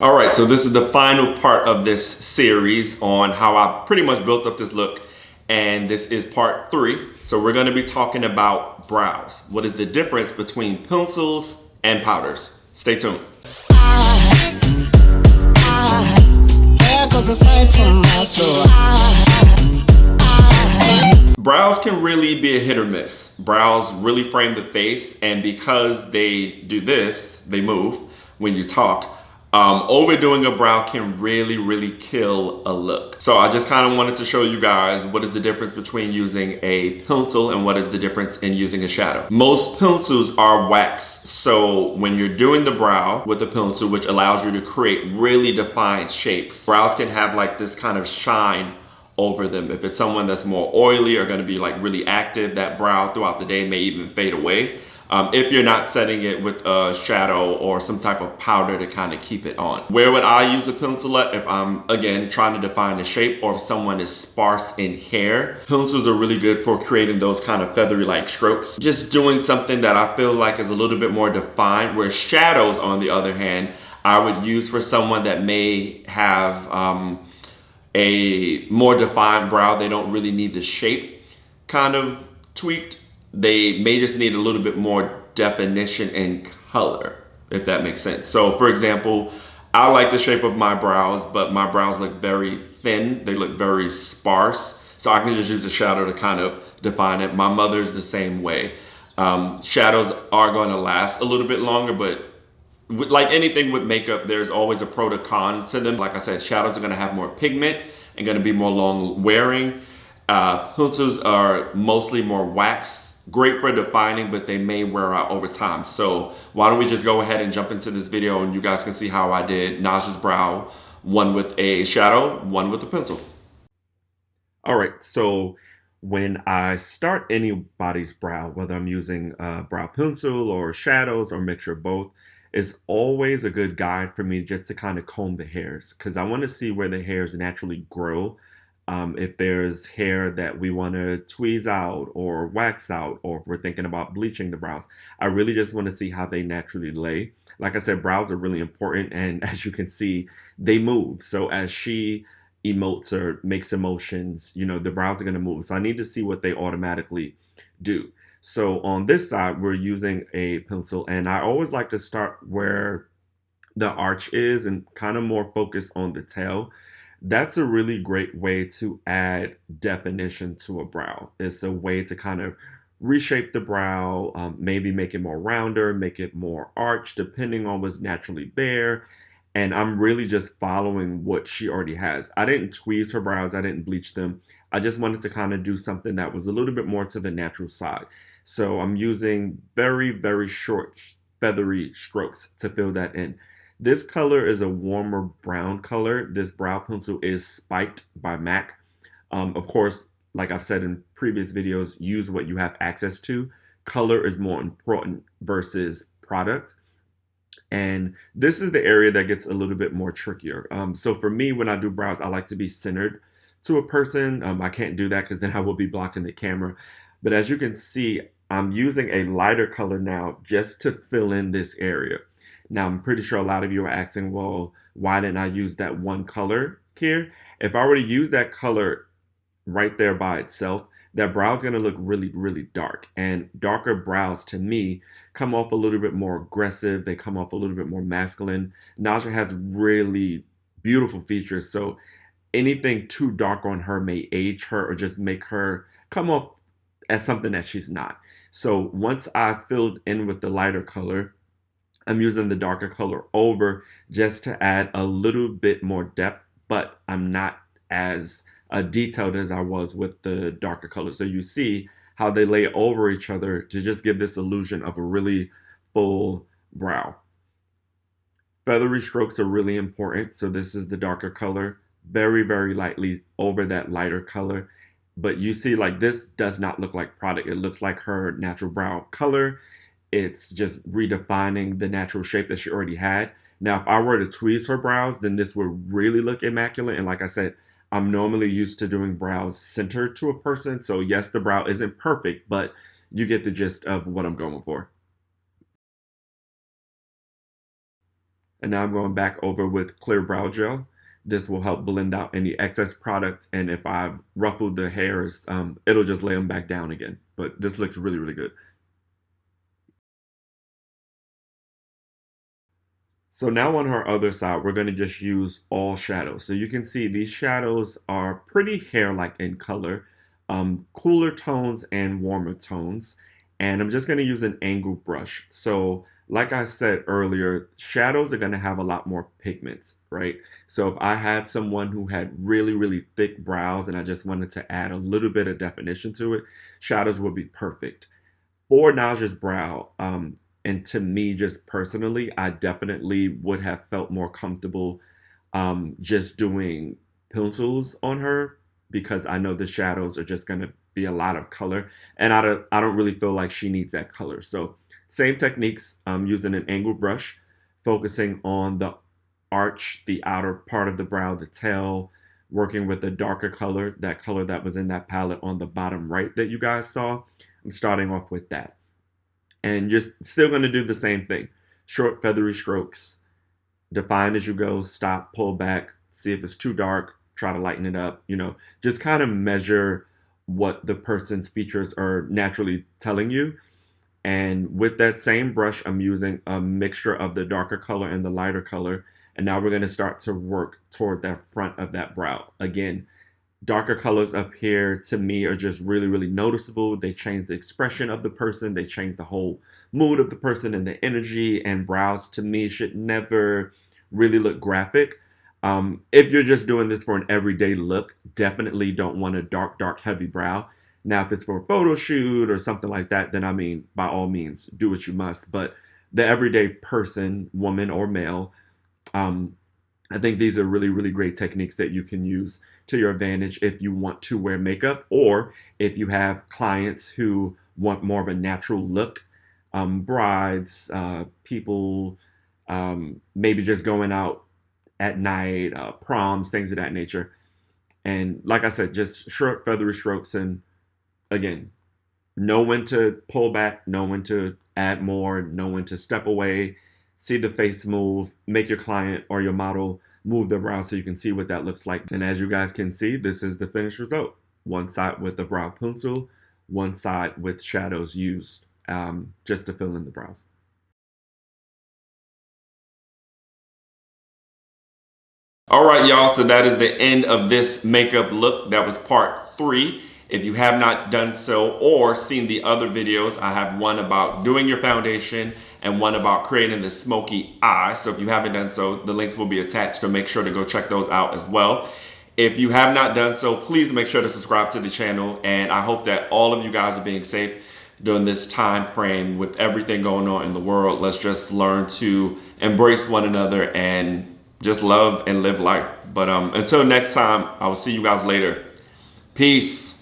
All right, so this is the final part of this series on how I pretty much built up this look, and this is part 3. So we're going to be talking about brows. What is the difference between pencils and powders? Stay tuned. Brows can really be a hit or miss. Brows really frame the face, and because they do this, they move when you talk. Overdoing a brow can really kill a look. So I just kind of wanted to show you guys what is the difference between using a pencil and what is the difference in using a shadow. Most pencils are wax, so when you're doing the brow with a pencil, which allows you to create really defined shapes, brows can have like this kind of shine over them. If it's someone that's more oily or going to be like really active, that brow throughout the day may even fade away. If you're not setting it with a shadow or some type of powder to kind of keep it on. Where would I use a pencil at? If I'm, again, trying to define a shape, or if someone is sparse in hair, pencils are really good for creating those kind of feathery like strokes. Just doing something that I feel like is a little bit more defined, where shadows, on the other hand, I would use for someone that may have a more defined brow. They don't really need the shape kind of tweaked. They may just need a little bit more definition and color, if that makes sense. So for example, I like the shape of my brows, but my brows look very thin. They look very sparse. So I can just use a shadow to kind of define it. My mother's the same way. Shadows are going to last a little bit longer, but like anything with makeup, there's always a pro to con to them. Like I said, shadows are going to have more pigment and going to be more long wearing. Pencils are mostly more wax. Great for defining, but they may wear out over time. So why don't we just go ahead and jump into this video, and you guys can see how I did Najah's brow, one with a shadow, one with a pencil. All right, so when I start anybody's brow, whether I'm using a brow pencil or shadows or mixture of both, it's always a good guide for me just to kind of comb the hairs, because I want to see where the hairs naturally grow. If there's hair that we want to tweeze out or wax out, or if we're thinking about bleaching the brows, I really just want to see how they naturally lay. Like I said, brows are really important, and as you can see, they move. So as she emotes or makes emotions, the brows are going to move. So I need to see what they automatically do. So on this side, we're using a pencil, and I always like to start where the arch is and kind of more focus on the tail. That's a really great way to add definition to a brow. It's a way to kind of reshape the brow, maybe make it more rounder, make it more arched, depending on what's naturally there. And I'm really just following what she already has. I didn't tweeze her brows, I didn't bleach them. I just wanted to kind of do something that was a little bit more to the natural side. So I'm using very short, feathery strokes to fill that in. This color is a warmer brown color. This brow pencil is Spiked by MAC. Of course, like I've said in previous videos, use what you have access to. Color is more important versus product. And this is the area that gets a little bit more trickier. So for me, when I do brows, I like to be centered to a person. I can't do that because then I will be blocking the camera. But as you can see, I'm using a lighter color now just to fill in this area. Now, I'm pretty sure a lot of you are asking, well, why didn't I use that one color here? If I were to use that color right there by itself, that brow is going to look really dark. And darker brows, to me, come off a little bit more aggressive. They come off a little bit more masculine. Najah has really beautiful features, so anything too dark on her may age her or just make her come off as something that she's not. So once I filled in with the lighter color, I'm using the darker color over just to add a little bit more depth, but I'm not as detailed as I was with the darker color. So you see how they lay over each other to just give this illusion of a really full brow. Feathery strokes are really important. So this is the darker color, very lightly over that lighter color. But you see, like, this does not look like product. It looks like her natural brow color. It's just redefining the natural shape that she already had. Now, if I were to tweeze her brows, then this would really look immaculate. And like I said, I'm normally used to doing brows centered to a person. So yes, the brow isn't perfect, but you get the gist of what I'm going for. And now I'm going back over with clear brow gel. This will help blend out any excess product. And if I've ruffled the hairs, it'll just lay them back down again. But this looks really, really good. So now on her other side, we're going to just use all shadows. So you can see these shadows are pretty hair-like in color, cooler tones and warmer tones. And I'm just going to use an angled brush. So like I said earlier, shadows are going to have a lot more pigments, right? So if I had someone who had really, really thick brows and I just wanted to add a little bit of definition to it, shadows would be perfect for Naja's brow, and to me, just personally, I definitely would have felt more comfortable just doing pencils on her because I know the shadows are just going to be a lot of color, and I don't really feel like she needs that color. So same techniques, using an angled brush, focusing on the arch, the outer part of the brow, the tail, working with the darker color, that color that was in that palette on the bottom right that you guys saw. I'm starting off with that. And just still going to do the same thing. Short, feathery strokes, define as you go, stop, pull back, see if it's too dark, try to lighten it up, just kind of measure what the person's features are naturally telling you. And with that same brush, I'm using a mixture of the darker color and the lighter color. And now we're going to start to work toward that front of that brow. Again, darker colors up here to me are just really, really noticeable. They change the expression of the person, they change the whole mood of the person and the energy. And brows to me should never really look graphic. If you're just doing this for an everyday look, definitely don't want a dark, dark, heavy brow. Now, if it's for a photo shoot or something like that, then I mean, by all means, do what you must. But the everyday person, woman or male, um, I think these are really, really great techniques that you can use to your advantage if you want to wear makeup or if you have clients who want more of a natural look, brides, people, maybe just going out at night, proms, things of that nature. And like I said, just short, feathery strokes. And again, know when to pull back, know when to add more, know when to step away, see the face move, make your client or your model move their brow so you can see what that looks like. And as you guys can see, this is the finished result. One side with the brow pencil, one side with shadows used just to fill in the brows. All right, y'all. So that is the end of this makeup look. That was part 3. If you have not done so or seen the other videos, I have one about doing your foundation and one about creating the smoky eye. So if you haven't done so, the links will be attached, so make sure to go check those out as well. If you have not done so, please make sure to subscribe to the channel. And I hope that all of you guys are being safe during this time frame with everything going on in the world. Let's just learn to embrace one another and just love and live life. But until next time, I will see you guys later. Peace.